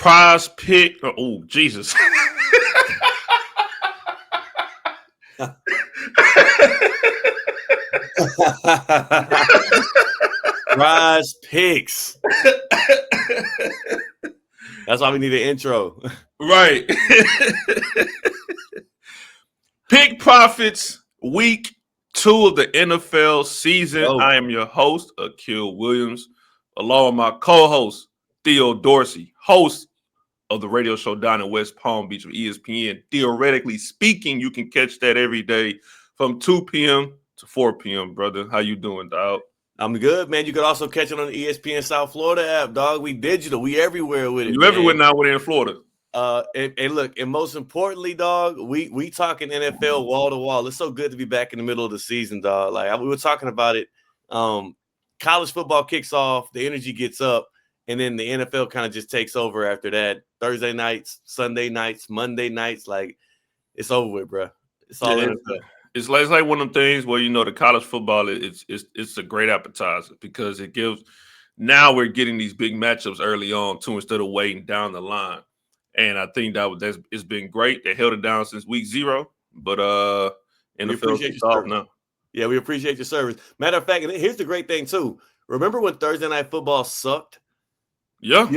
Prize pick. Oh, Jesus. Prize picks. That's why we need an intro. Right. Pick Profits Week 2 of the NFL season. Oh. I am your host, Akil Williams, along with my co-host, Theo Dorsey, host of the radio show down in West Palm Beach with ESPN. Theoretically speaking, you can catch that every day from 2 p.m. to 4 p.m., brother. How you doing, dog? I'm good, man. You could also catch it on the ESPN South Florida app, dog. We digital. We everywhere with it, You man. everywhere now when in Florida. And look, and most importantly, dog, we talking NFL wall to wall. It's so good to be back in the middle of the season, dog. Like we were talking about it. College football kicks off, the energy gets up, and then the NFL kind of just takes over after that. Thursday nights, Sunday nights, Monday nights, like it's over with, bro. It's all NFL. It's like one of them things where the college football it's a great appetizer because it gives. Now we're getting these big matchups early on too instead of waiting down the line, and I think it's been great. They held it down since week 0, but NFL kicks off now. Yeah, we appreciate your service. Matter of fact, and here's the great thing too. Remember when Thursday night football sucked? Yeah,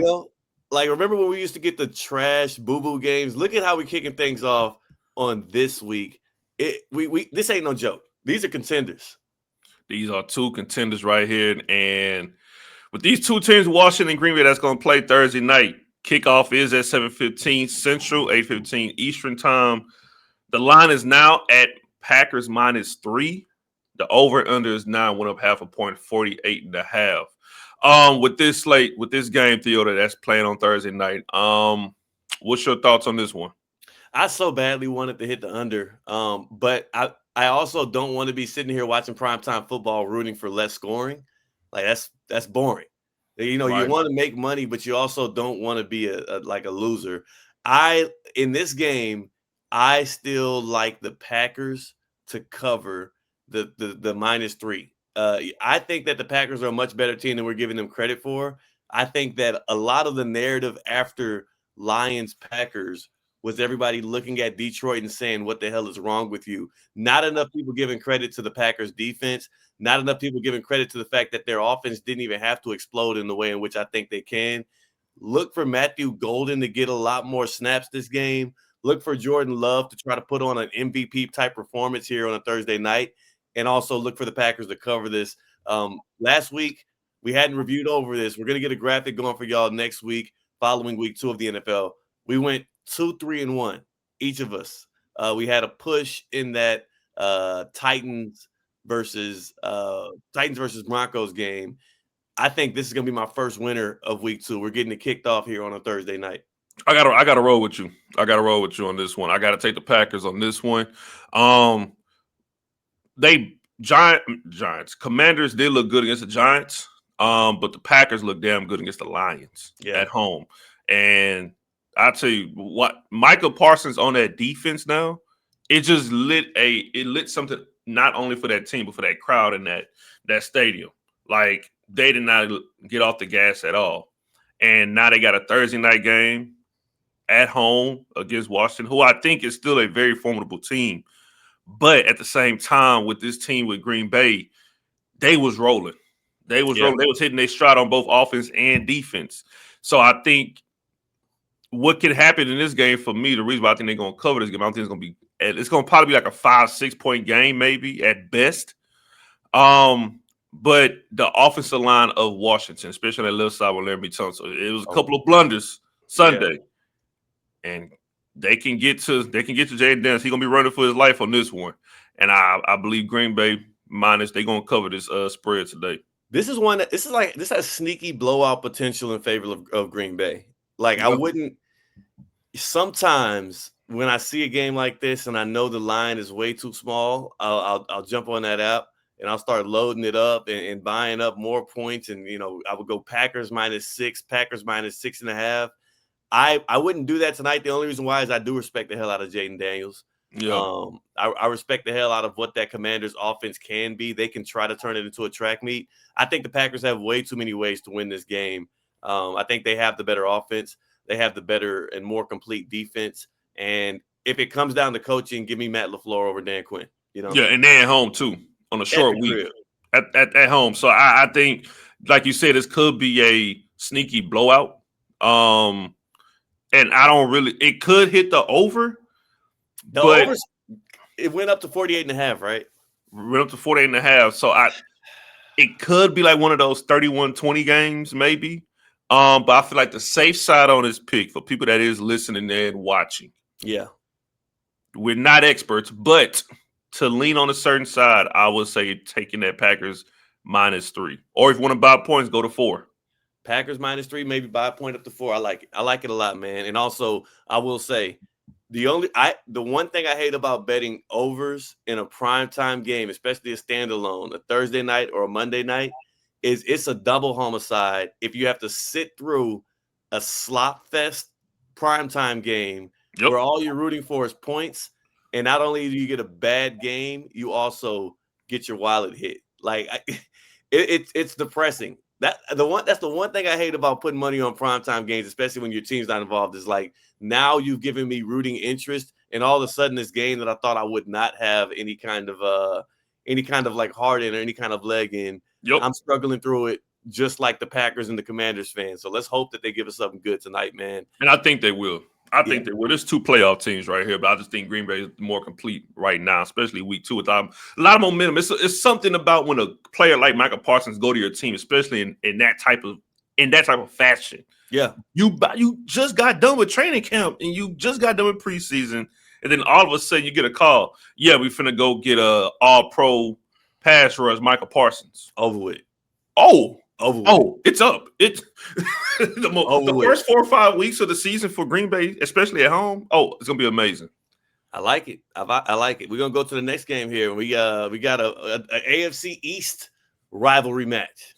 like remember when we used to get the trash boo-boo games? Look at how we're kicking things off on this week. This ain't no joke. These are contenders. These are 2 contenders right here. And with these 2 teams, Washington and Green Bay, that's going to play Thursday night. Kickoff is at 7:15 Central, 8:15 Eastern time. The line is now at Packers -3. The over-under is now went up half a point, 48.5. With this slate, with this game, Theo, that's playing on Thursday night. What's your thoughts on this one? I so badly wanted to hit the under, but I also don't want to be sitting here watching primetime football rooting for less scoring. Like that's boring. Right. You want to make money, but you also don't want to be a loser. In this game, I still like the Packers to cover the -3. I think that the Packers are a much better team than we're giving them credit for. I think that a lot of the narrative after Lions-Packers was everybody looking at Detroit and saying, what the hell is wrong with you? Not enough people giving credit to the Packers defense. Not enough people giving credit to the fact that their offense didn't even have to explode in the way in which I think they can. Look for Matthew Golden to get a lot more snaps this game. Look for Jordan Love to try to put on an MVP-type performance here on a Thursday night. And also look for the Packers to cover this. Last week, we hadn't reviewed over this. We're going to get a graphic going for y'all next week, following week 2 of the NFL. We went 2-3-1, each of us. We had a push in that Titans versus Broncos game. I think this is gonna be my first winner of week 2. We're getting it kicked off here on a Thursday night. I gotta roll with you. I gotta roll with you on this one. I gotta take the Packers on this one. Giants. Commanders did look good against the Giants. But the Packers look damn good against the Lions at home. And I tell you what, Michael Parsons on that defense now, it just lit something not only for that team, but for that crowd in that stadium. Like they did not get off the gas at all. And now they got a Thursday night game at home against Washington, who I think is still a very formidable team. But at the same time, with this team with Green Bay, they was rolling. They was rolling. They was hitting their stride on both offense and defense. So I think what can happen in this game for me, the reason why I think they're going to cover this game, I don't think it's going to probably be like a 5-6 point game, maybe at best. But the offensive line of Washington, especially on that left side with Larry Tunsil, it was a couple of blunders Sunday, and they can get to Jaden Daniels. He's gonna be running for his life on this one, and I believe Green Bay minus they're gonna cover this spread today. This has sneaky blowout potential in favor of Green Bay. Like I wouldn't. Sometimes when I see a game like this and I know the line is way too small, I'll jump on that app and I'll start loading it up and buying up more points. And I would go Packers -6, Packers -6.5. I wouldn't do that tonight. The only reason why is I do respect the hell out of Jaden Daniels. Yeah. I respect the hell out of what that Commanders offense can be. They can try to turn it into a track meet. I think the Packers have way too many ways to win this game. I think they have the better offense. they have the better and more complete defense. And if it comes down to coaching, give me Matt LaFleur over Dan Quinn. Yeah, and they're at home too on a short week at home. So I think, like you said, this could be a sneaky blowout. And I don't really. It could hit the over. The overs, it went up to 48.5, right? Went up to 48.5. So it could be like one of those 31-20 games, maybe. But I feel like the safe side on this pick for people that is listening there and watching. Yeah. We're not experts, but to lean on a certain side, I would say taking that Packers -3. Or if you want to buy points, go to 4. Packers -3, maybe buy a point up to 4. I like it. I like it a lot, man. And also, I will say, the one thing I hate about betting overs in a primetime game, especially a standalone, a Thursday night or a Monday night, is it's a double homicide if you have to sit through a slop fest primetime game where all you're rooting for is points. And not only do you get a bad game, you also get your wallet hit. Like it's depressing. That's the one thing I hate about putting money on primetime games, especially when your team's not involved, is like now you've given me rooting interest, and all of a sudden this game that I thought I would not have any kind of like heart in or any kind of leg in, I'm struggling through it just like the Packers and the Commanders fans. So let's hope that they give us something good tonight, man. And I think they will. I think they will. There's 2 playoff teams right here, but I just think Green Bay is more complete right now, especially week 2 with a lot of momentum. It's something about when a player like Michael Parsons go to your team, especially in that type of fashion. Yeah, you just got done with training camp and you just got done with preseason, and then all of a sudden you get a call. Yeah, we finna go get a All-Pro pass rush, Michael Parsons. Over with. It's up. It's the first 4 or 5 weeks of the season for Green Bay, especially at home. It's gonna be amazing. I like it. I like it. We're gonna go to the next game here. We got a AFC East rivalry match.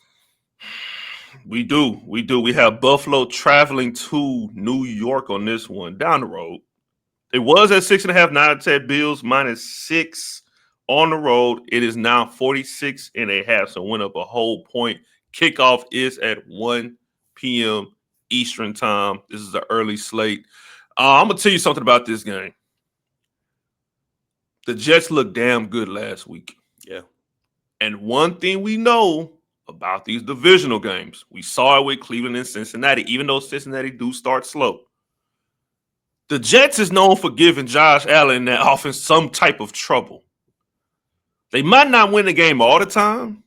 We do. We have Buffalo traveling to New York on this one, down the road. It was at 6.5. Now it's at Bills -6 on the road. It is now 46.5. So went up a whole point. Kickoff is at 1 p.m. Eastern time. This is the early slate. I'm going to tell you something about this game. The Jets looked damn good last week. Yeah. And one thing we know about these divisional games, we saw it with Cleveland and Cincinnati, even though Cincinnati do start slow. The Jets is known for giving Josh Allen and that offense some type of trouble. They might not win the game all the time,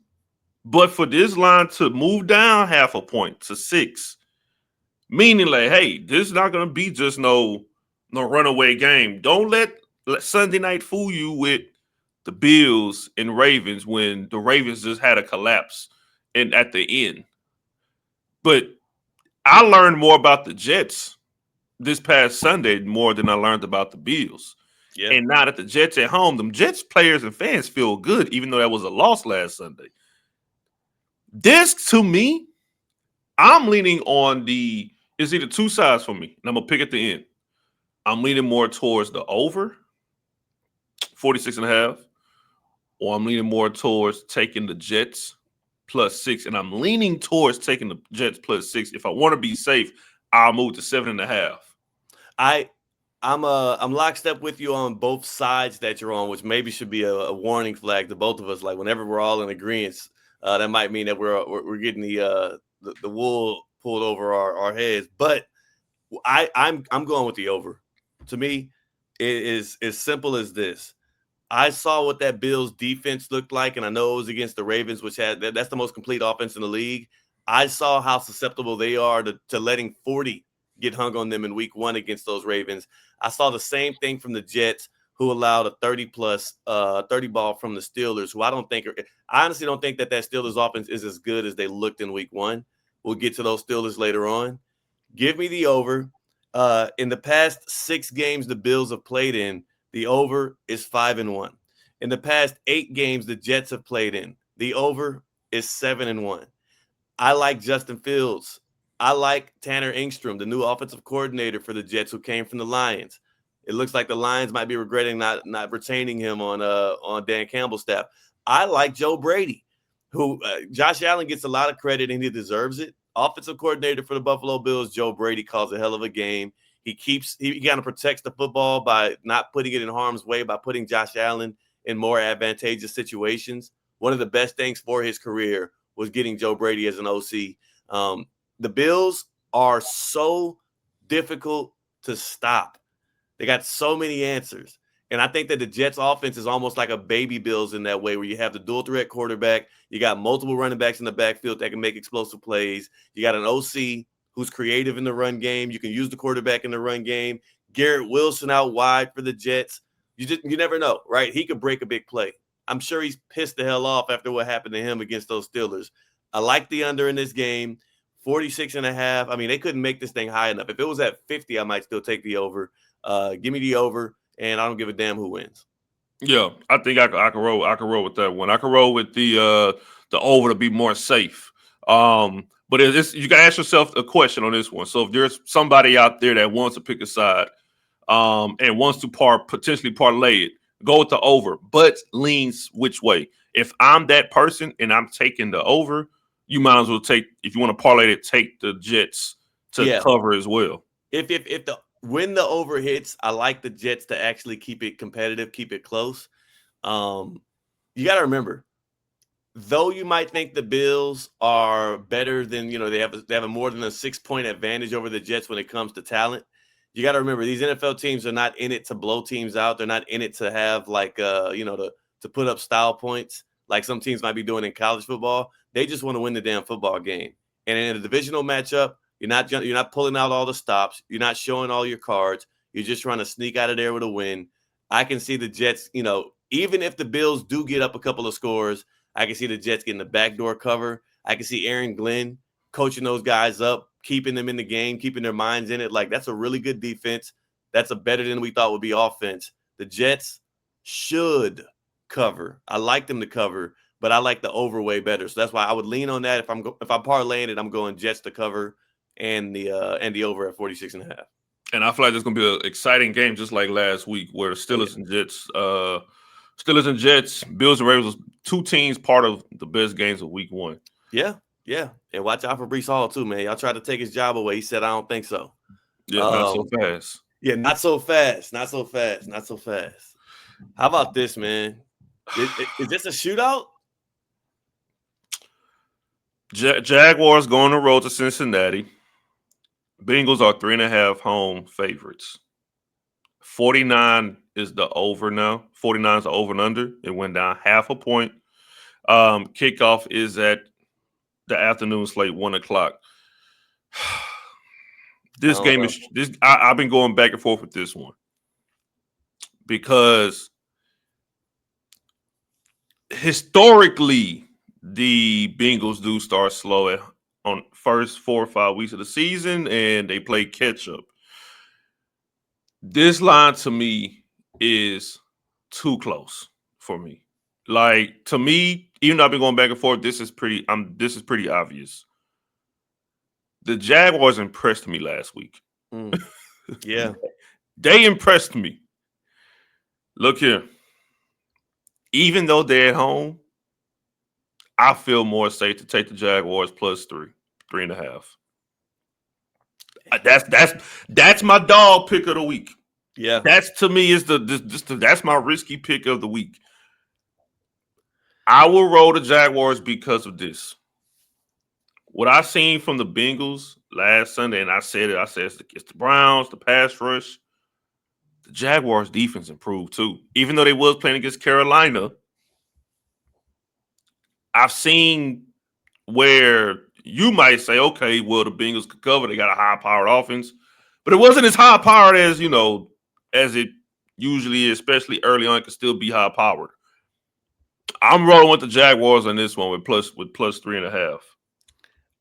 but for this line to move down half a point to 6, meaning like, hey, this is not going to be just no runaway game. Don't let Sunday night fool you with the Bills and Ravens when the Ravens just had a collapse at the end. But I learned more about the Jets this past Sunday more than I learned about the Bills. Yeah. And now that the Jets at home, them Jets players and fans feel good, even though that was a loss last Sunday. This, to me, I'm leaning on it's either 2 sides for me, and I'm going to pick at the end. I'm leaning more towards the over, 46.5, or I'm leaning more towards taking the Jets +6, and I'm leaning towards taking the Jets +6. If I want to be safe, I'll move to 7.5. I'm lockstep with you on both sides that you're on, which maybe should be a warning flag to both of us. Like whenever we're all in agreement, that might mean that we're getting the wool pulled over our heads. But I'm going with the over. To me, it is as simple as this. I saw what that Bills defense looked like, and I know it was against the Ravens, which that's the most complete offense in the league. I saw how susceptible they are to letting 40 get hung on them in week 1 against those Ravens. I saw the same thing from the Jets, who allowed a 30 ball from the Steelers, who I honestly don't think that Steelers offense is as good as they looked in week 1. We'll get to those Steelers later on. Give me the over. In the past 6 games the Bills have played in, the over is 5-1. In the past 8 games the Jets have played in, the over is 7-1. I like Justin Fields. I like Tanner Engstrom, the new offensive coordinator for the Jets, who came from the Lions. It looks like the Lions might be regretting not retaining him on Dan Campbell's staff. I like Joe Brady, who Josh Allen gets a lot of credit and he deserves it. offensive coordinator for the Buffalo Bills, Joe Brady, calls a hell of a game. He kind of protects the football by not putting it in harm's way, by putting Josh Allen in more advantageous situations. One of the best things for his career was getting Joe Brady as an OC. The Bills are so difficult to stop. They got so many answers. And I think that the Jets offense is almost like a baby Bills in that way, where you have the dual threat quarterback. You got multiple running backs in the backfield that can make explosive plays. You got an OC who's creative in the run game. You can use the quarterback in the run game. Garrett Wilson out wide for the Jets. You never know, right? He could break a big play. I'm sure he's pissed the hell off after what happened to him against those Steelers. I like the under in this game, 46.5. I mean, they couldn't make this thing high enough. If it was at 50, I might still take the over. Give me the over, and I don't give a damn who wins. Yeah, I think I can roll. I can roll with that one. I can roll with the over to be more safe. But you got to ask yourself a question on this one. So if there's somebody out there that wants to pick a side, and wants to potentially parlay it, go with the over, but leans which way. If I'm that person and I'm taking the over, you might as well take, if you want to parlay it, take the Jets to cover as well. When the over hits, I like the Jets to actually keep it competitive, keep it close. You got to remember, though you might think the Bills are better than, they have a more than a 6-point advantage over the Jets when it comes to talent. You got to remember, these NFL teams are not in it to blow teams out. They're not in it to have to put up style points like some teams might be doing in college football. They just want to win the damn football game. And in a divisional matchup, you're not pulling out all the stops. You're not showing all your cards. You're just trying to sneak out of there with a win. I can see the Jets, even if the Bills do get up a couple of scores, I can see the Jets getting the backdoor cover. I can see Aaron Glenn coaching those guys up, keeping them in the game, keeping their minds in it. Like, that's a really good defense. That's a better than we thought would be offense. The Jets should cover. I like them to cover, but I like the over way better. So that's why I would lean on that. If I'm parlaying it, I'm going Jets to cover and the over at 46.5. And I feel like there's going to be an exciting game just like last week where the Steelers and Jets, Bills and Ravens, two teams part of the best games of week 1. Yeah. And watch out for Breece Hall too, man. Y'all tried to take his job away. He said, I don't think so. Yeah, not so fast. Yeah, not so fast. How about this, man? Is this a shootout? Jaguars going on the road to Cincinnati. Bengals are 3.5 home favorites. 49 is the over now. 49 is the over and under. It went down 0.5 point. Kickoff is at the afternoon slate, 1:00. This game is this. I've been going back and forth with this one because historically the Bengals do start slow on first 4 or 5 weeks of the season, and they play catch up. This line to me is too close for me. Like, to me, even though I've been going back and forth, this is pretty obvious. The Jaguars impressed me last week. Yeah. They impressed me. Look here. Even though they're at home, I feel more safe to take the Jaguars plus 3.5. That's my dog pick of the week. Yeah. That's, to me, is that's my risky pick of the week. I will roll the Jaguars because of this. What I've seen from the Bengals last Sunday, and I said it's the Browns, the pass rush. The Jaguars' defense improved too. Even though they was playing against Carolina, I've seen where you might say, okay, well, the Bengals could cover. They got a high-powered offense. But it wasn't as high-powered as, as it usually is, especially early on. It could still be high-powered. I'm rolling with the Jaguars on this one with plus 3.5.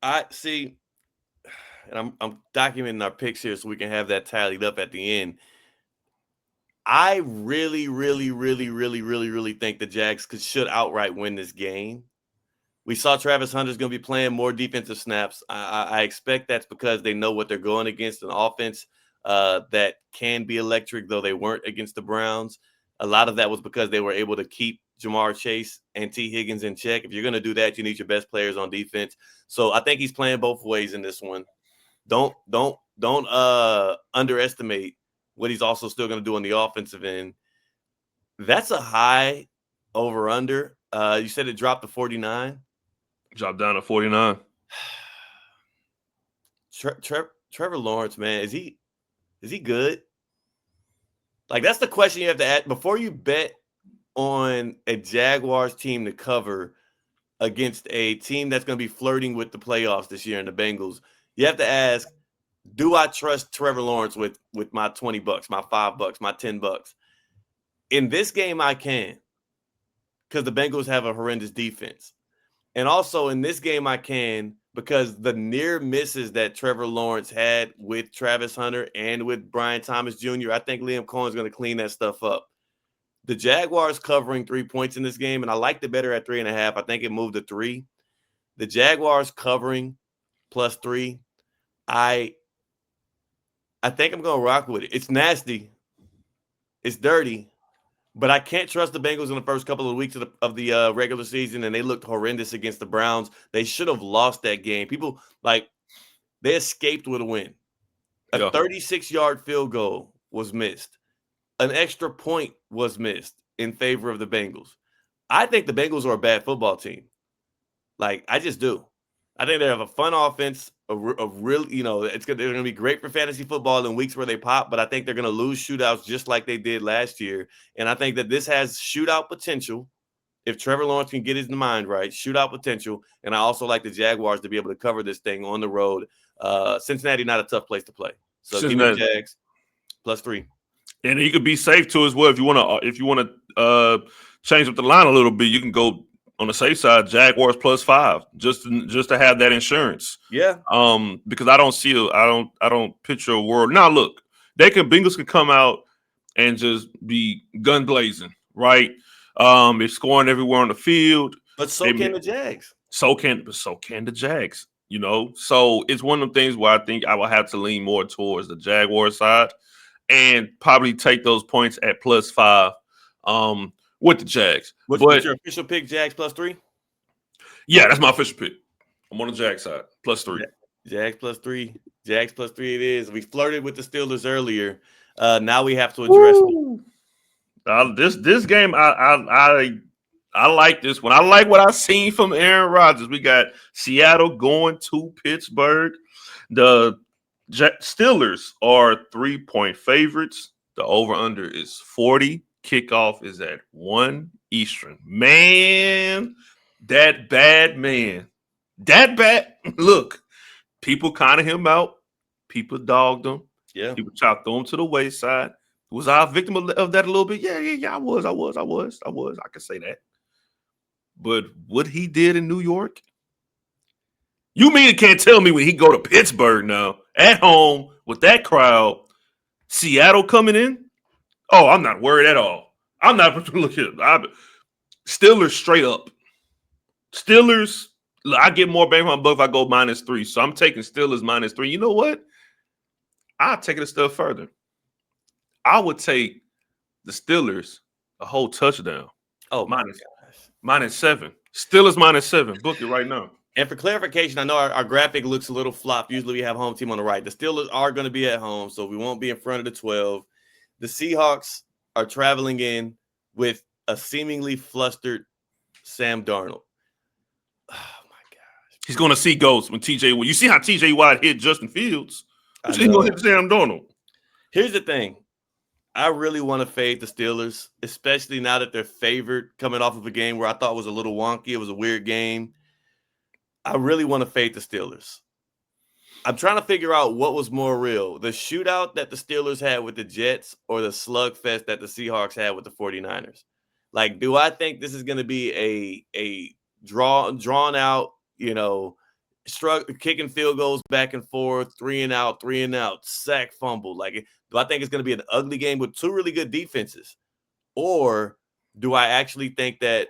I see, and I'm documenting our picks here so we can have that tallied up at the end. I really, really, really, really, really, really think the Jags should outright win this game. We saw Travis Hunter's going to be playing more defensive snaps. I expect that's because they know what they're going against, an offense that can be electric, though they weren't against the Browns. A lot of that was because they were able to keep Jamar Chase and T. Higgins in check. If you're going to do that, you need your best players on defense. So I think he's playing both ways in this one. Don't underestimate what he's also still going to do on the offensive end. That's a high over-under. You said it dropped to 49? Dropped down to 49. Trevor Lawrence, man, is he good? Like, that's the question you have to ask before you bet on a Jaguars team to cover against a team that's going to be flirting with the playoffs this year in the Bengals. You have to ask, do I trust Trevor Lawrence with my $20, my $5, my $10? In this game, I can, because the Bengals have a horrendous defense. And also in this game, I can, because the near misses that Trevor Lawrence had with Travis Hunter and with Brian Thomas Jr., I think Liam Cohen's going to clean that stuff up. The Jaguars covering 3 points in this game, and I liked it better at 3.5. I think it moved to 3. The Jaguars covering +3. I think I'm going to rock with it. It's nasty. It's dirty. But I can't trust the Bengals in the first couple of weeks of the regular season, and they looked horrendous against the Browns. They should have lost that game. People, they escaped with a win. A 36-yard field goal was missed. An extra point was missed in favor of the Bengals. I think the Bengals are a bad football team. I just do. I think they have a fun offense, they're going to be great for fantasy football in weeks where they pop, but I think they're going to lose shootouts just like they did last year. And I think that this has shootout potential if Trevor Lawrence can get his mind right, shootout potential. And I also like the Jaguars to be able to cover this thing on the road. Cincinnati, not a tough place to play. So give me the Jags +3. And you could be safe too as well if you want to change up the line a little bit. You can go on the safe side, Jaguars +5, just to have that insurance. Yeah. Because I don't picture a world. Now look, Bengals can come out and just be gun blazing, right? They're scoring everywhere on the field. But so can the Jags. So can the Jags. So it's one of the things where I think I will have to lean more towards the Jaguar side and probably take those points at +5 with the Jags. What's your official pick, Jags +3? Yeah, that's my official pick. I'm on the Jags side, +3. Jags +3. Jags +3 it is. We flirted with the Steelers earlier. Now we have to address this game. I like this one. I like what I've seen from Aaron Rodgers. We got Seattle going to Pittsburgh. The Steelers are 3-point favorites. The over-under is 40. Kickoff is at 1 Eastern. Man, that bad man. That bad. Look, people counted him out. People dogged him. Yeah. People tried to throw him to the wayside. Was I a victim of that a little bit? Yeah, I was. I can say that. But what he did in New York? You mean you can't tell me when he go to Pittsburgh now, at home, with that crowd, Seattle coming in? Oh, I'm not worried at all. I'm not looking. Steelers straight up. Steelers, I get more bang for my buck if I go -3. So I'm taking Steelers -3. You know what? I'll take it a step further. I would take the Steelers a whole touchdown. Oh, -7. Steelers -7. Book it right now. And for clarification, I know our graphic looks a little flop. Usually we have home team on the right. The Steelers are going to be at home, so we won't be in front of the 12. The Seahawks are traveling in with a seemingly flustered Sam Darnold. Oh, my gosh. He's going to see ghosts when TJ Watt. You see how TJ Watt hit Justin Fields? He's going to hit Sam Darnold. Here's the thing. I really want to fade the Steelers, especially now that they're favored coming off of a game where I thought was a little wonky. It was a weird game. I really want to fade the Steelers. I'm trying to figure out what was more real, the shootout that the Steelers had with the Jets or the slugfest that the Seahawks had with the 49ers. Do I think this is going to be a drawn out, kicking field goals back and forth, 3 and out, sack, fumble? Do I think it's going to be an ugly game with two really good defenses? Or do I actually think that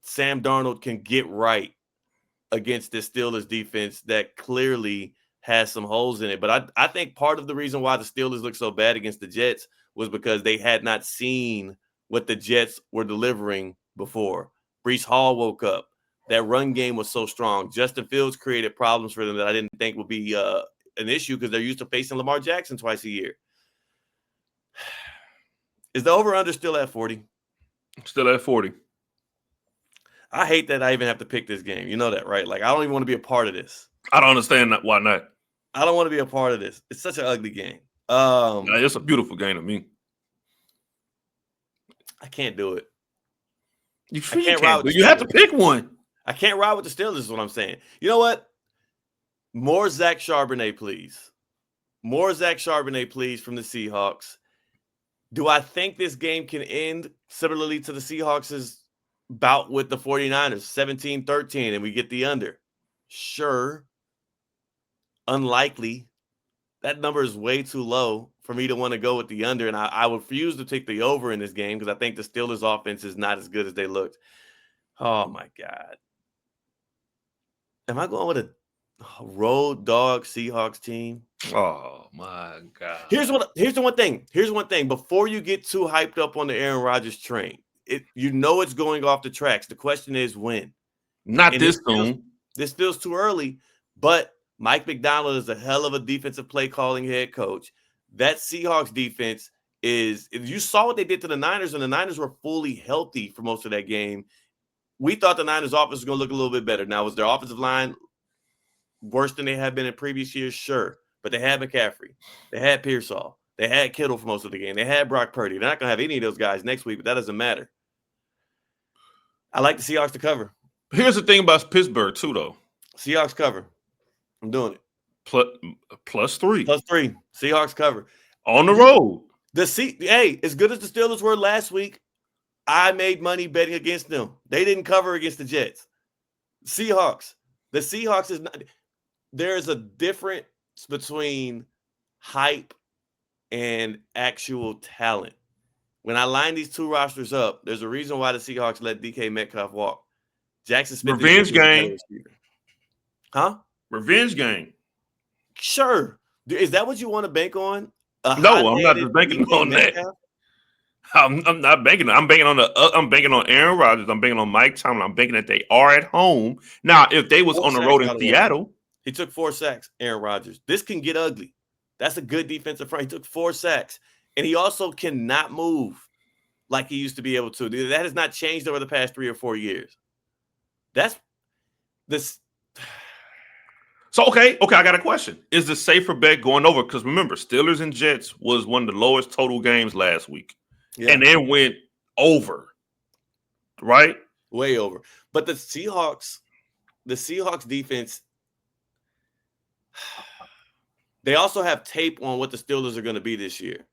Sam Darnold can get right against this Steelers defense that clearly has some holes in it? But I think part of the reason why the Steelers look so bad against the Jets was because they had not seen what the Jets were delivering before. Breece Hall woke up. That run game was so strong. Justin Fields created problems for them that I didn't think would be an issue because they're used to facing Lamar Jackson twice a year. Is the over-under still at 40? Still at 40. I hate that I even have to pick this game. You know that, right? Like, I don't even want to be a part of this. I don't understand that. Why not? I don't want to be a part of this. It's such an ugly game. It's a beautiful game to me. I can't do it. You can't. You have to pick one. I can't ride with the Steelers is what I'm saying. You know what? More Zach Charbonnet, please. More Zach Charbonnet, please, from the Seahawks. Do I think this game can end similarly to the Seahawks' bout with the 49ers, 17-13, and we get the under? Sure. Unlikely. That number is way too low for me to want to go with the under, and I refuse to take the over in this game because I think the Steelers' offense is not as good as they looked. Oh, my God. Am I going with a road dog Seahawks team? Oh, my God. Here's the one thing. Here's one thing. Before you get too hyped up on the Aaron Rodgers train, it's going off the tracks. The question is when. Not this soon. This feels too early, but Mike McDonald is a hell of a defensive play calling head coach. That Seahawks defense you saw what they did to the Niners, and the Niners were fully healthy for most of that game. We thought the Niners offense was going to look a little bit better. Now, was their offensive line worse than they had been in previous years? Sure. But they had McCaffrey. They had Pearsall. They had Kittle for most of the game. They had Brock Purdy. They're not going to have any of those guys next week, but that doesn't matter. I like the Seahawks to cover. Here's the thing about Pittsburgh, too, though. Seahawks cover. I'm doing it. Plus 3. Plus 3. Seahawks cover. On the road. Hey, as good as the Steelers were last week, I made money betting against them. They didn't cover against the Jets. Seahawks. The Seahawks is not. There is a difference between hype and actual talent. When I line these two rosters up, there's a reason why the Seahawks let DK Metcalf walk. Jackson Smith. Revenge game. Huh? Revenge game. Sure. Is that what you want to bank on? No, I'm not just banking on that. I'm not banking. I'm banking on Aaron Rodgers. I'm banking on Mike Tomlin. I'm banking that they are at home. Now, if they was on the road in Seattle, he took 4 sacks. Aaron Rodgers. This can get ugly. That's a good defensive front. He took 4 sacks, and he also cannot move like he used to be able to. That has not changed over the past 3 or 4 years. That's this. So, okay, I got a question. Is the safer bet going over? Because remember, Steelers and Jets was one of the lowest total games last week. Yeah. And then went over, right? Way over. But the Seahawks defense, they also have tape on what the Steelers are going to be this year.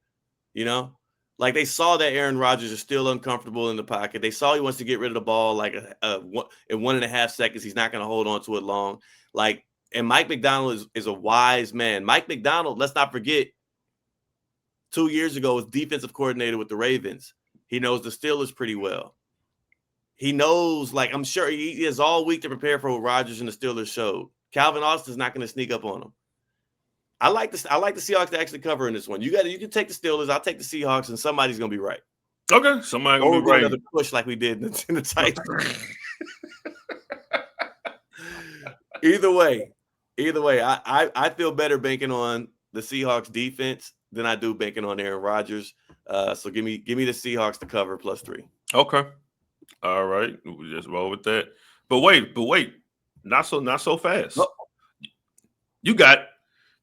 You know? Like they saw that Aaron Rodgers is still uncomfortable in the pocket. They saw he wants to get rid of the ball like in 1.5 seconds. He's not going to hold on to it long. Like, and Mike McDonald is a wise man. Mike McDonald, let's not forget, 2 years ago was defensive coordinator with the Ravens. He knows the Steelers pretty well. He knows, like, I'm sure he has all week to prepare for what Rodgers and the Steelers showed. Calvin Austin's not going to sneak up on him. I like the Seahawks to actually cover in this one. You can take the Steelers. I'll take the Seahawks, and somebody's going to be right. Okay, somebody's going to be right. Another push like we did in the Titans. Either way, I feel better banking on the Seahawks defense than I do banking on Aaron Rodgers. So give me the Seahawks to cover plus 3. Okay. All right. We just roll with that. But wait. Not so fast. Oh. You got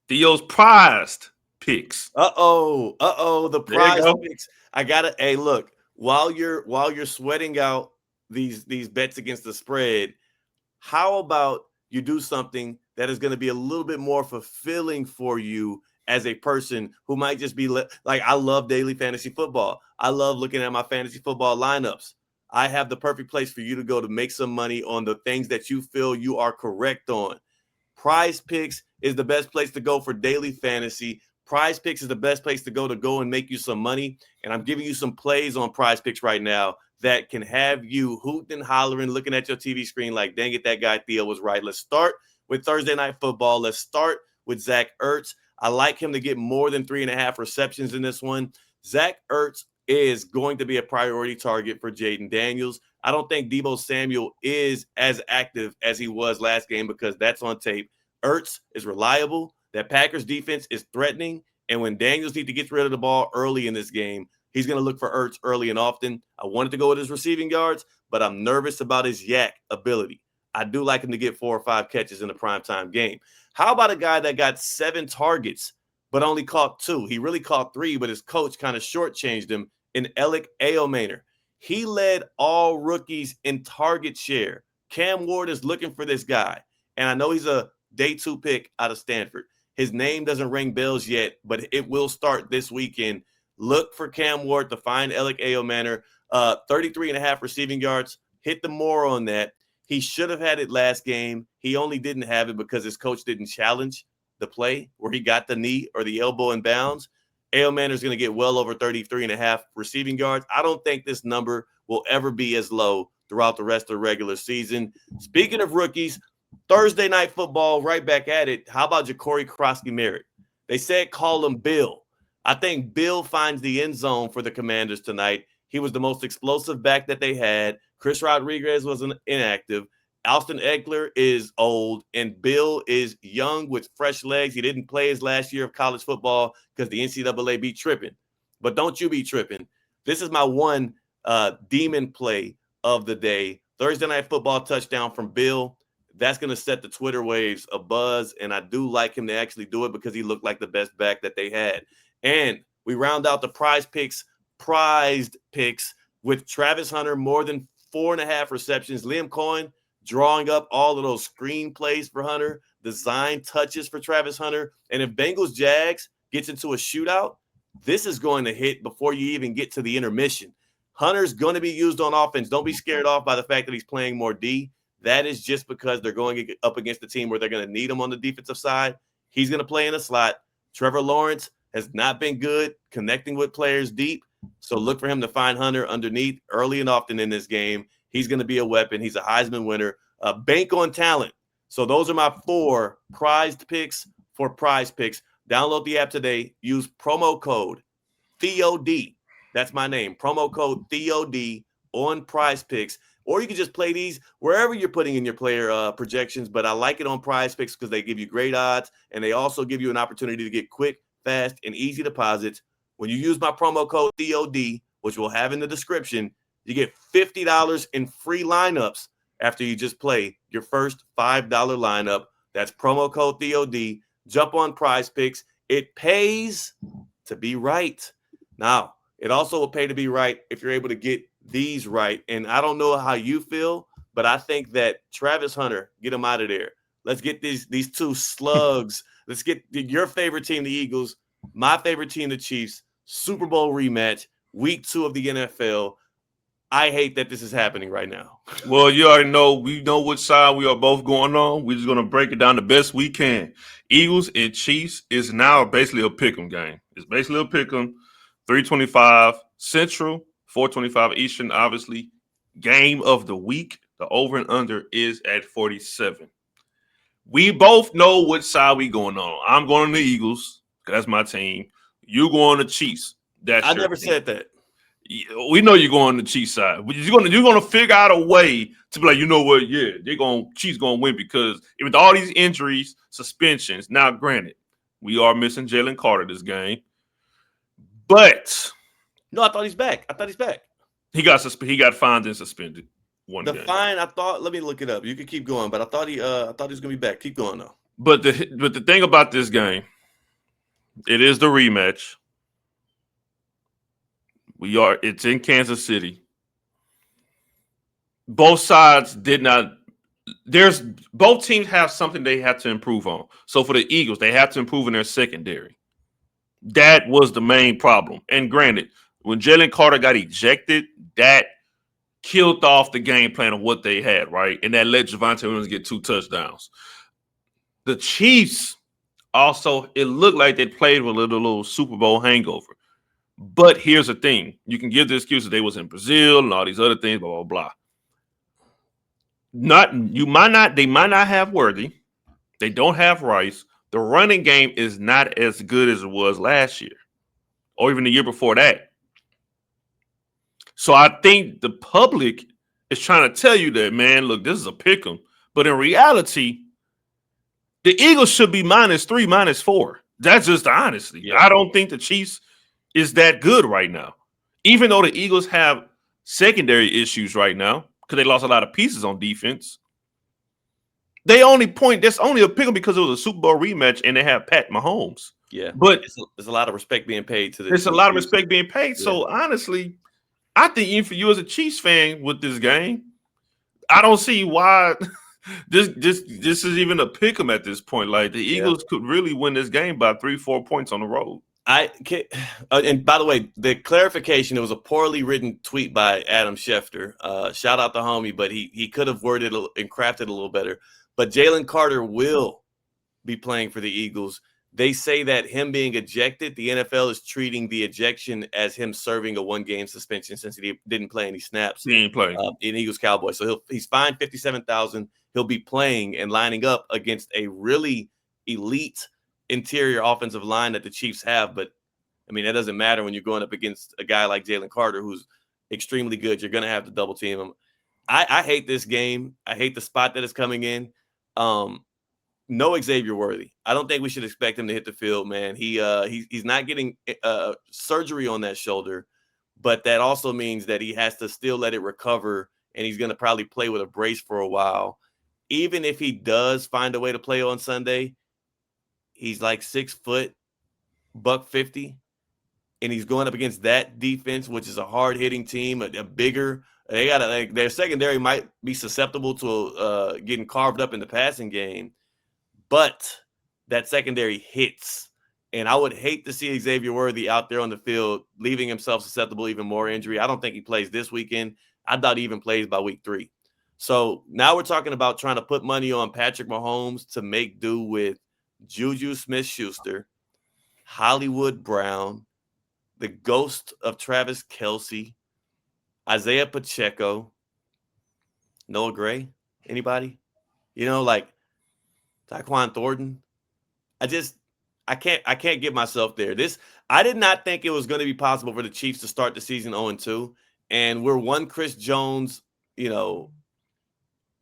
Theo's prized picks. The prized picks. I gotta look, while you're sweating out these bets against the spread, how about you do something that is going to be a little bit more fulfilling for you as a person who might just be like, I love daily fantasy football. I love looking at my fantasy football lineups. I have the perfect place for you to go to make some money on the things that you feel you are correct on. Prize Picks is the best place to go for daily fantasy. Prize Picks is the best place to go and make you some money. And I'm giving you some plays on Prize Picks right now that can have you hooting and hollering, looking at your TV screen like, dang it, that guy Theo was right. Let's start with Thursday Night Football. Let's start with Zach Ertz. I like him to get more than 3.5 receptions in this one. Zach Ertz is going to be a priority target for Jaden Daniels. I don't think Deebo Samuel is as active as he was last game because that's on tape. Ertz is reliable. That Packers defense is threatening. And when Daniels needs to get rid of the ball early in this game, he's going to look for Ertz early and often. I wanted to go with his receiving yards, but I'm nervous about his yak ability. I do like him to get 4 or 5 catches in a primetime game. How about a guy that got 7 targets but only caught 2? He really caught 3, but his coach kind of shortchanged him in Alec Ayomaner. He led all rookies in target share. Cam Ward is looking for this guy, and I know he's a day 2 pick out of Stanford. His name doesn't ring bells yet, but it will start this weekend. Look for Cam Ward to find Alec Ayomaner. 33.5 receiving yards. Hit the more on that. He should have had it last game. He only didn't have it because his coach didn't challenge the play where he got the knee or the elbow in bounds. Ayomaner is going to get well over 33.5 receiving yards. I don't think this number will ever be as low throughout the rest of the regular season. Speaking of rookies, Thursday night football, right back at it. How about Ja'Cory Krosky-Merritt? They said call him Bill. I think Bill finds the end zone for the Commanders tonight. He was the most explosive back that they had. Chris Rodriguez was inactive. Austin Eckler is old, and Bill is young with fresh legs. He didn't play his last year of college football because the NCAA be tripping. But don't you be tripping. This is my one demon play of the day. Thursday night football touchdown from Bill. That's going to set the Twitter waves abuzz, and I do like him to actually do it because he looked like the best back that they had. And we round out the prized picks with Travis Hunter, more than 4.5 receptions. Liam Cohen drawing up all of those screen plays for Hunter, design touches for Travis Hunter. And if Bengals Jags gets into a shootout, this is going to hit before you even get to the intermission. Hunter's going to be used on offense. Don't be scared off by the fact that he's playing more D. That is just because they're going up against a team where they're going to need him on the defensive side. He's going to play in the slot. Trevor Lawrence has not been good connecting with players deep. So look for him to find Hunter underneath early and often in this game. He's going to be a weapon. He's a Heisman winner. Bank on talent. So those are my 4 prized picks for prize picks. Download the app today. Use promo code THEOD. That's my name. Promo code THEOD on prize picks. Or you can just play these wherever you're putting in your player projections. But I like it on prize picks because they give you great odds. And they also give you an opportunity to get quick, fast, and easy deposits. When you use my promo code THEOD, which we'll have in the description, you get $50 in free lineups after you just play your first $5 lineup. That's promo code THEOD. Jump on prize picks. It pays to be right. Now, it also will pay to be right if you're able to get these right. And I don't know how you feel, but I think that Travis Hunter, get him out of there. Let's get these 2 slugs. Let's get your favorite team, the Eagles, my favorite team, the Chiefs, Super Bowl rematch, week 2 of the NFL. I hate that this is happening right now. Well, you already know. We know which side we are both going on. We're just going to break it down the best we can. Eagles and Chiefs is now basically a pick'em game. It's basically a pick'em. 325 Central, 425 Eastern, obviously. Game of the week. The over and under is at 47. We both know which side we going on. I'm going on the Eagles. That's my team. You going to Chiefs. I never said that. We know you're going on the Chiefs side. You're gonna figure out a way to be like, you know what? Yeah, Chiefs gonna win because with all these injuries, suspensions. Now, granted, we are missing Jalen Carter this game, but no, I thought he's back. He got fined and suspended. The game. Fine, I thought. Let me look it up. You could keep going, but I thought he was gonna be back. Keep going though. But the thing about this game, it is the rematch. It's in Kansas City. Both sides both teams have something they have to improve on. So for the Eagles, they have to improve in their secondary. That was the main problem. And granted, when Jalen Carter got ejected, that killed off the game plan of what they had, right? And that let Javonte Williams get 2 touchdowns. The Chiefs also, it looked like they played with a little Super Bowl hangover. But here's the thing. You can give the excuse that they was in Brazil and all these other things, blah, blah, blah. They might not have Worthy. They don't have Rice. The running game is not as good as it was last year or even the year before that. So I think the public is trying to tell you that, man, look, this is a pick 'em. But in reality, the Eagles should be -3, -4. That's just the honesty. Yeah. I don't think the Chiefs is that good right now. Even though the Eagles have secondary issues right now because they lost a lot of pieces on defense. That's only a pick 'em because it was a Super Bowl rematch and they have Pat Mahomes. Yeah, but there's a lot of respect being paid to there's a lot of respect being paid. Yeah. So honestly, I think even for you as a Chiefs fan with this game, I don't see why this is even a pick 'em at this point. Like the Eagles could really win this game by 3-4 points on the road. And by the way, the clarification, it was a poorly written tweet by Adam Schefter. Shout out to homie, but he could have worded and crafted a little better. But Jalen Carter will be playing for the Eagles. They say that him being ejected, the NFL is treating the ejection as him serving a 1-game suspension since he didn't play any snaps. He ain't playing in Eagles Cowboys. So he's fined $57,000. He'll be playing and lining up against a really elite interior offensive line that the Chiefs have. But I mean, that doesn't matter when you're going up against a guy like Jalen Carter, who's extremely good. You're going to have to double team him. I hate this game. I hate the spot that it's coming in. No Xavier Worthy. I don't think we should expect him to hit the field, man. He's not getting surgery on that shoulder, but that also means that he has to still let it recover, and he's going to probably play with a brace for a while. Even if he does find a way to play on Sunday, he's like 6 foot, $150, and he's going up against that defense, which is a hard-hitting team, a bigger. They got their secondary might be susceptible to getting carved up in the passing game. But that secondary hits, and I would hate to see Xavier Worthy out there on the field, leaving himself susceptible even more injury. I don't think he plays this weekend. I doubt he even plays by week 3. So now we're talking about trying to put money on Patrick Mahomes to make do with Juju Smith-Schuster, Hollywood Brown, the ghost of Travis Kelce, Isaiah Pacheco, Noah Gray. Anybody? Like Tyquan Thornton. I can't get myself there. I did not think it was going to be possible for the Chiefs to start the season 0-2, and we're one Chris Jones,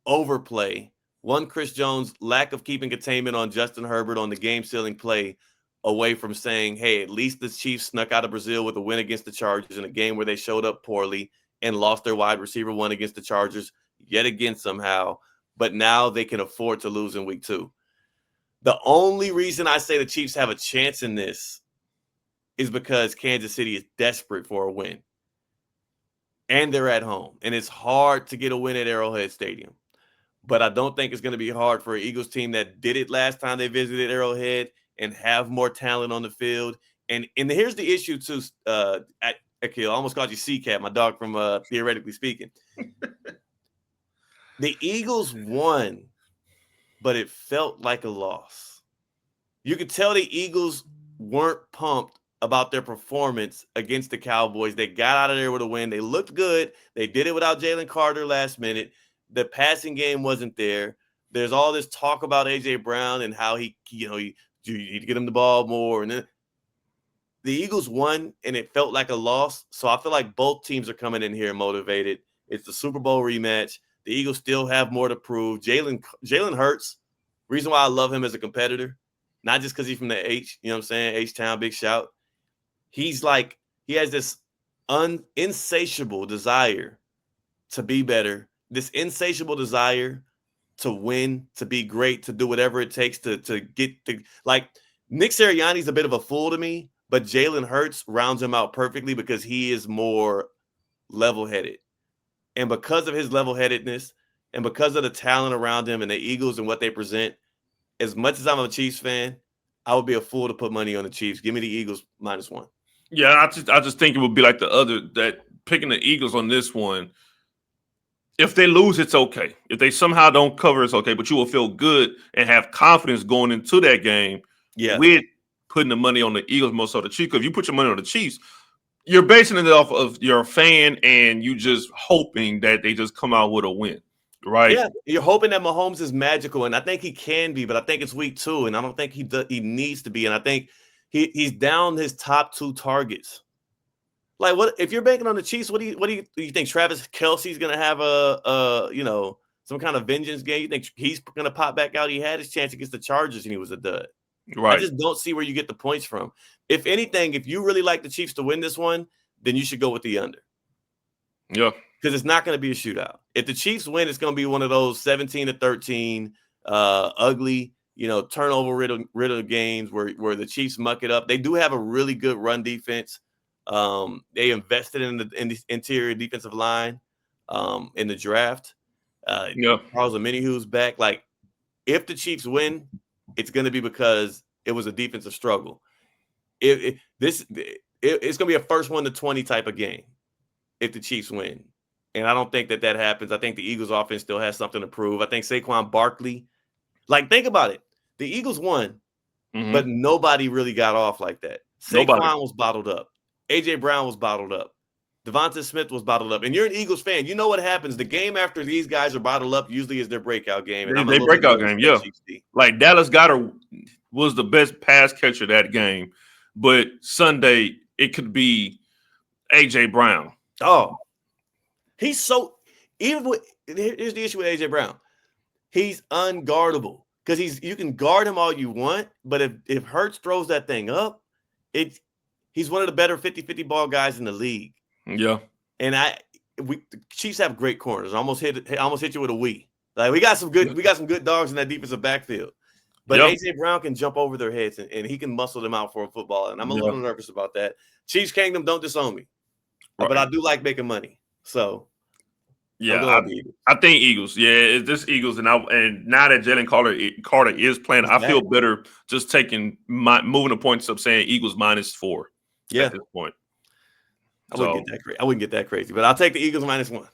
overplay, one Chris Jones lack of keeping containment on Justin Herbert on the game-sealing play away from saying, hey, at least the Chiefs snuck out of Brazil with a win against the Chargers in a game where they showed up poorly and lost their wide receiver 1 against the Chargers yet again somehow, but now they can afford to lose in week 2. The only reason I say the Chiefs have a chance in this is because Kansas City is desperate for a win. And they're at home. And it's hard to get a win at Arrowhead Stadium. But I don't think it's going to be hard for an Eagles team that did it last time they visited Arrowhead and have more talent on the field. And here's the issue, too, Akil. I almost called you C-Cat, my dog from Theoretically Speaking. The Eagles won, but it felt like a loss. You could tell the Eagles weren't pumped about their performance against the Cowboys. They got out of there with a win. They looked good. They did it without Jalen Carter last minute. The passing game wasn't there. There's all this talk about A.J. Brown and how you need to get him the ball more. And then the Eagles won, and it felt like a loss. So I feel like both teams are coming in here motivated. It's the Super Bowl rematch. The Eagles still have more to prove. Jalen Hurts, reason why I love him as a competitor, not just because he's from the H, you know what I'm saying? H-Town, big shout. He has this insatiable desire to be better, this insatiable desire to win, to be great, to do whatever it takes to get the Nick Sirianni's a bit of a fool to me, but Jalen Hurts rounds him out perfectly because he is more level-headed. And because of his level-headedness and because of the talent around him and the Eagles and what they present, as much as I'm a Chiefs fan, I would be a fool to put money on the Chiefs. Give me the Eagles -1. Yeah, I just think it would be like that picking the Eagles on this one. If they lose, it's okay. If they somehow don't cover, it's okay. But you will feel good and have confidence going into that game with putting the money on the Eagles more so the Chiefs. Because if you put your money on the Chiefs, you're basing it off of your fan and you just hoping that they just come out with a win, right? Yeah, you're hoping that Mahomes is magical, and I think he can be, but I think it's week 2, and I don't think he needs to be, and I think he's down his top 2 targets. Like, what if you're banking on the Chiefs? What do you think? Travis Kelce's gonna have some kind of vengeance game? You think he's gonna pop back out? He had his chance against the Chargers and he was a dud. Right. I just don't see where you get the points from. If anything, if you really like the Chiefs to win this one, then you should go with the under. Yeah. Because it's not going to be a shootout. If the Chiefs win, it's going to be one of those 17-13, ugly, turnover riddled games where the Chiefs muck it up. They do have a really good run defense. They invested in the interior defensive line in the draft. Charles Omenihu's back. Like, if the Chiefs win, it's going to be because it was a defensive struggle. It's going to be a first 1-20 type of game if the Chiefs win. And I don't think that happens. I think the Eagles offense still has something to prove. I think Saquon Barkley, think about it. The Eagles won, but nobody really got off like that. Saquon was bottled up. A.J. Brown was bottled up. Devonta Smith was bottled up. And you're an Eagles fan. You know what happens. The game after these guys are bottled up usually is their breakout game. And they breakout game, yeah. Like Dallas Goedert was the best pass catcher that game. But Sunday, it could be A.J. Brown. Oh, he's so – here's the issue with A.J. Brown. He's unguardable because you can guard him all you want, but if Hurts throws that thing up, he's one of the better 50-50 ball guys in the league. Yeah. And the Chiefs have great corners. I almost hit you with a we. Like, we got some good dogs in that defensive backfield. But A.J. Brown can jump over their heads and he can muscle them out for a football. And I'm a little nervous about that. Chiefs Kingdom, don't disown me. Right. But I do like making money. So yeah, I think Eagles. Yeah, it's just Eagles. And now that Jalen Carter is playing, I feel better just moving the points up, saying Eagles -4 at this point. I wouldn't get that crazy, but I'll take the Eagles -1.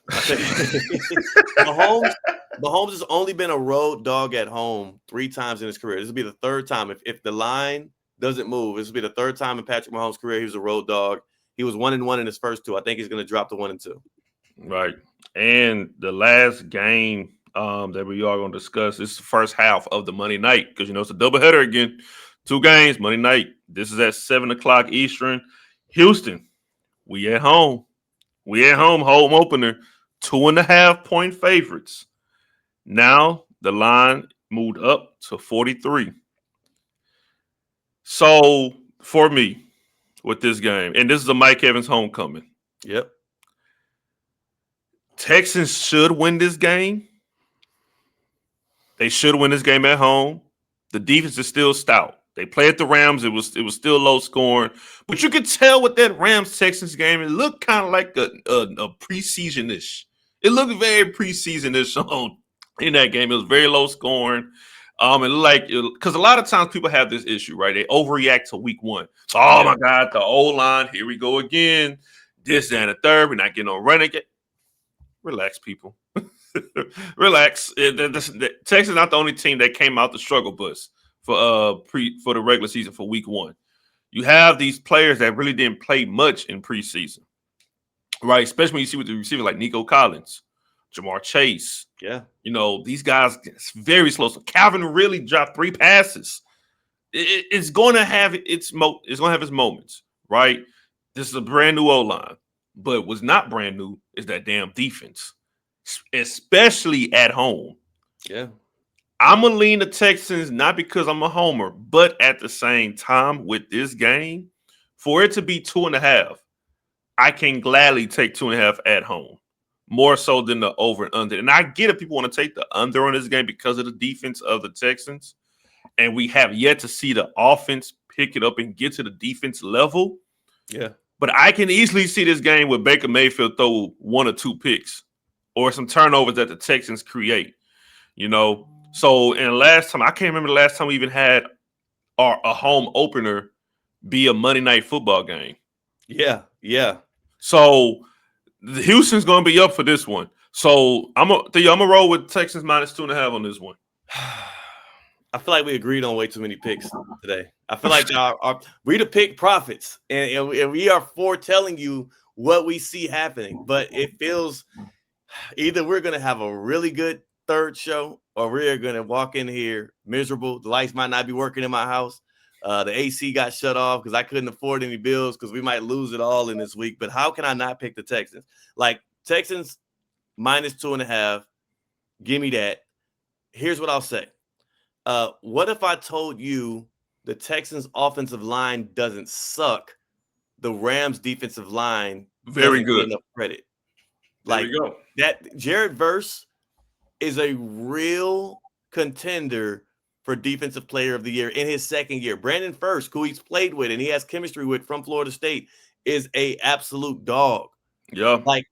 Mahomes has only been a road dog at home 3 times in his career. This will be the third time. If the line doesn't move, this will be the third time in Patrick Mahomes' career he was a road dog. He was 1-1 in his first 2. I think he's going to drop to 1-2. Right. And the last game that we are going to discuss is the first half of the Monday night because, it's a doubleheader again. 2 games, Monday night. This is at 7 o'clock Eastern. Houston, we at home. Home opener. 2.5-point favorites. Now the line moved up to 43. So for me, with this game, and this is a Mike Evans homecoming. Yep. Texans should win this game. They should win this game at home. The defense is still stout. They played the Rams. It was still low scoring, but you could tell with that Rams-Texans game, it looked kind of like a preseason-ish. It looked very preseason-ish in that game. It was very low scoring. Because a lot of times people have this issue, right? They overreact to week 1. So, my God, the O-line, here we go again. This and the third. We're not getting on running. Relax, people. Relax. Texas is not the only team that came out the struggle bus for the regular season for week 1. You have these players that really didn't play much in preseason, right? Especially when you see with the receivers like Nico Collins, Jamar Chase. Yeah. These guys, it's very slow. So Calvin really dropped 3 passes. It's going to have its moments, right? This is a brand new O-line. But what's not brand new is that damn defense, especially at home. Yeah. I'm going to lean the Texans, not because I'm a homer, but at the same time with this game, for it to be 2.5, I can gladly take 2.5 at home, more so than the over and under. And I get it, people want to take the under on this game because of the defense of the Texans, and we have yet to see the offense pick it up and get to the defense level. Yeah. But I can easily see this game where Baker Mayfield throw 1 or 2 picks or some turnovers that the Texans create, So in the last time, I can't remember the last time we even had a home opener be a Monday Night Football game. Yeah, yeah. So Houston's going to be up for this one. So I'm gonna roll with Texans -2.5 on this one. I feel like we agreed on way too many picks today. I feel like we the pick prophets, and we are foretelling you what we see happening. But it feels either we're going to have a really good third show or we're going to walk in here miserable. The lights might not be working in my house. The AC got shut off because I couldn't afford any bills because we might lose it all in this week. But how can I not pick the Texans? Like Texans -2.5. Give me that. Here's what I'll say. What if I told you the Texans offensive line doesn't suck? The Rams defensive line Very doesn't get good. enough credit. There Like we go. that Jared Verse is a real contender for defensive player of the year in his second year. Brandon First, who he's played with and he has chemistry with from Florida State, is a absolute dog. Yeah. Like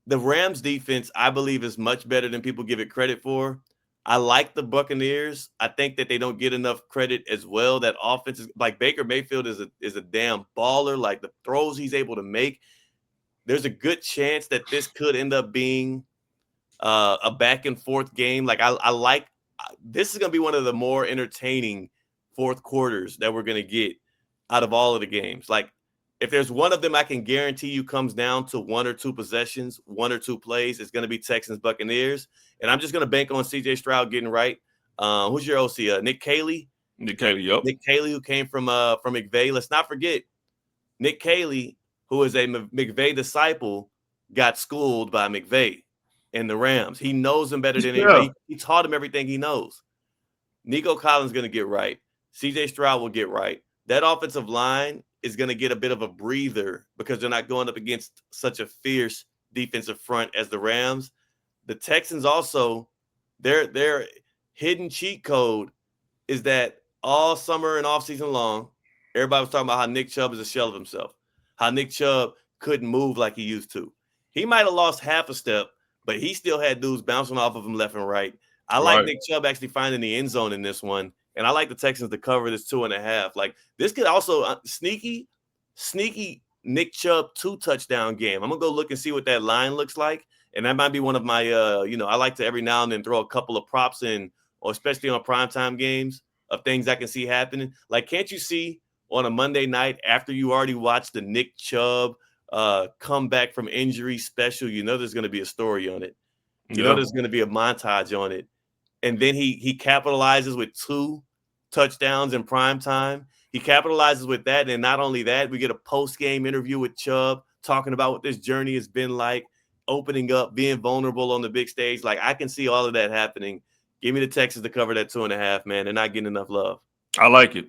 the Rams defense, I believe, is much better than people give it credit for. I like the Buccaneers. I think that they don't get enough credit as well. That offense is like Baker Mayfield is a damn baller. Like the throws he's able to make. There's a good chance that this could end up being a back and forth game. Like I like this is going to be one of the more entertaining fourth quarters that we're going to get out of all of the games. Like if there's one of them I can guarantee you comes down to one or two possessions, one or two plays, it's going to be Texans Buccaneers. And I'm just going to bank on CJ Stroud getting right. Who's your OC? Nick Caley? Nick Caley, yep. Nick Caley, who came from McVay. Let's not forget, Nick Caley, who is a McVay disciple, got schooled by McVay and the Rams. He knows him better than anybody. He taught him everything he knows. Nico Collins is going to get right. CJ Stroud will get right. That offensive line is going to get a bit of a breather because they're not going up against such a fierce defensive front as the Rams. The Texans also, their hidden cheat code is that all summer and offseason long, everybody was talking about how Nick Chubb is a shell of himself, how Nick Chubb couldn't move like he used to. He might have lost half a step, but he still had dudes bouncing off of him left and right. I like Nick Chubb actually finding the end zone in this one, and I like the Texans to cover this 2.5. Like this could also sneaky Nick Chubb 2-touchdown game. I'm gonna go look and see what that line looks like, and that might be one of my I like to every now and then throw a couple of props in, or especially on primetime games of things I can see happening. Like, can't you see on a Monday night after you already watched the Nick Chubb come back from injury special? You know there's going to be a story on it. You know there's going to be a montage on it. And then he capitalizes with 2 touchdowns in prime time. He capitalizes with that. And not only that, we get a post-game interview with Chubb talking about what this journey has been like, opening up, being vulnerable on the big stage. Like, I can see all of that happening. Give me the Texans to cover that 2.5, man. They're not getting enough love. I like it.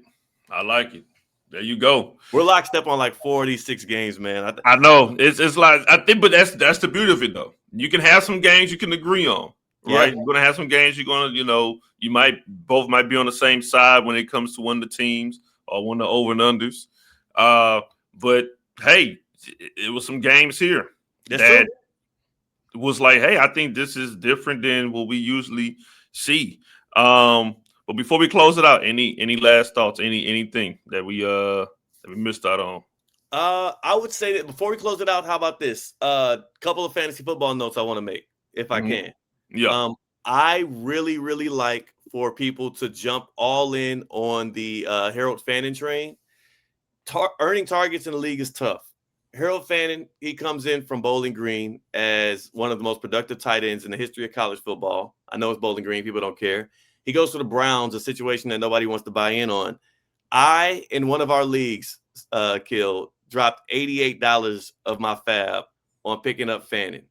There you go. We're locked up on like 4 of these 6 games, man. I know. It's like, I think, but that's the beauty of it, though. You can have some games you can agree on, right? Yeah. You're going to have some games you're going to, you might be on the same side when it comes to one of the teams or one of the over and unders. But hey, it was some games here that was like, hey, I think this is different than what we usually see. But before we close it out, any last thoughts? Anything that we missed out on? I would say that before we close it out, how about this? Couple of fantasy football notes I want to make, if I can. Yeah. I really, really like for people to jump all in on the Harold Fannin train. Earning targets in the league is tough. Harold Fannin, he comes in from Bowling Green as one of the most productive tight ends in the history of college football. I know it's Bowling Green. People don't care. He goes to the Browns, a situation that nobody wants to buy in on. I, in one of our leagues, Akil, dropped $88 of my fab on picking up Fannin.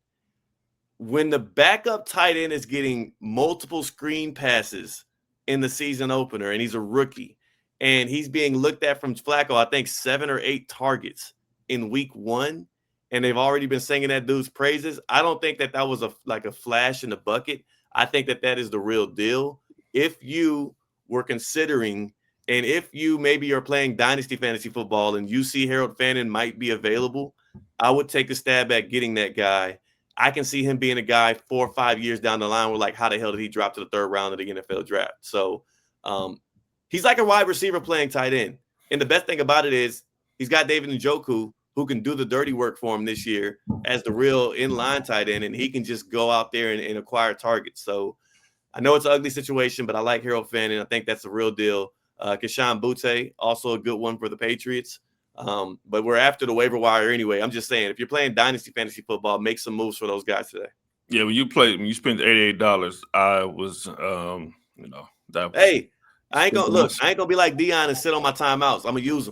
When the backup tight end is getting multiple screen passes in the season opener, and he's a rookie, and he's being looked at from Flacco, I think 7 or 8 targets in week 1, and they've already been singing that dude's praises. I don't think that was a flash in the bucket. I think that is the real deal. If you were considering, and if you maybe are playing dynasty fantasy football and you see Harold Fannin might be available, I would take a stab at getting that guy. I can see him being a guy 4 or 5 years down the line where, like, how the hell did he drop to the 3rd round of the NFL draft? So he's like a wide receiver playing tight end. And the best thing about it is he's got David Njoku, who can do the dirty work for him this year as the real inline tight end, and he can just go out there and acquire targets. So I know it's an ugly situation, but I like Harold Fannin. I think that's the real deal. Keyshawn Butte, also a good one for the Patriots. But we're after the waiver wire anyway. I'm just saying, if you're playing dynasty fantasy football, make some moves for those guys today. Yeah, when you spent $88, I was, that was, hey, I ain't gonna be like Dion and sit on my timeouts. I'm gonna use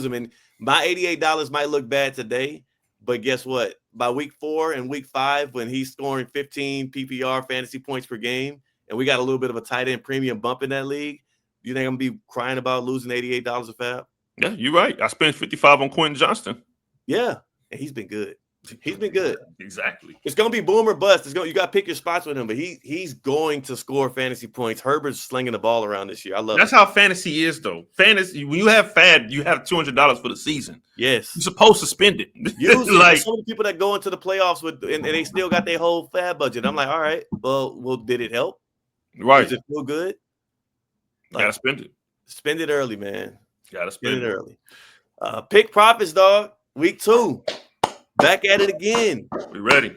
them. And my $88 might look bad today, but guess what? By week 4 and week 5, when he's scoring 15 PPR fantasy points per game, and we got a little bit of a tight end premium bump in that league, you think I'm gonna be crying about losing $88 a fab? Yeah, you're right. I spent 55 on Quentin Johnston. Yeah, and he's been good. He's been good. Exactly. It's gonna be boom or bust. You gotta pick your spots with him, but he's going to score fantasy points. Herbert's slinging the ball around this year. I love That's how fantasy is, though. Fantasy, when you have fab, you have $200 for the season. Yes, you're supposed to spend it. Usually, like so many people that go into the playoffs with, and they still got their whole fab budget. I'm like, all right, well, did it help? Right? Does it feel good? Like, gotta spend it. Spend it early, man. Gotta spend it early. Pick profits, dog. Week 2. Back at it again. We ready.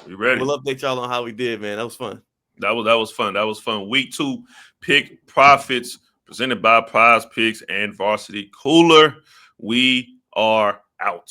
We'll update y'all on how we did, man. That was fun. That was fun. Week 2 pick profits presented by Prize Picks and Varsity Cooler. We are out.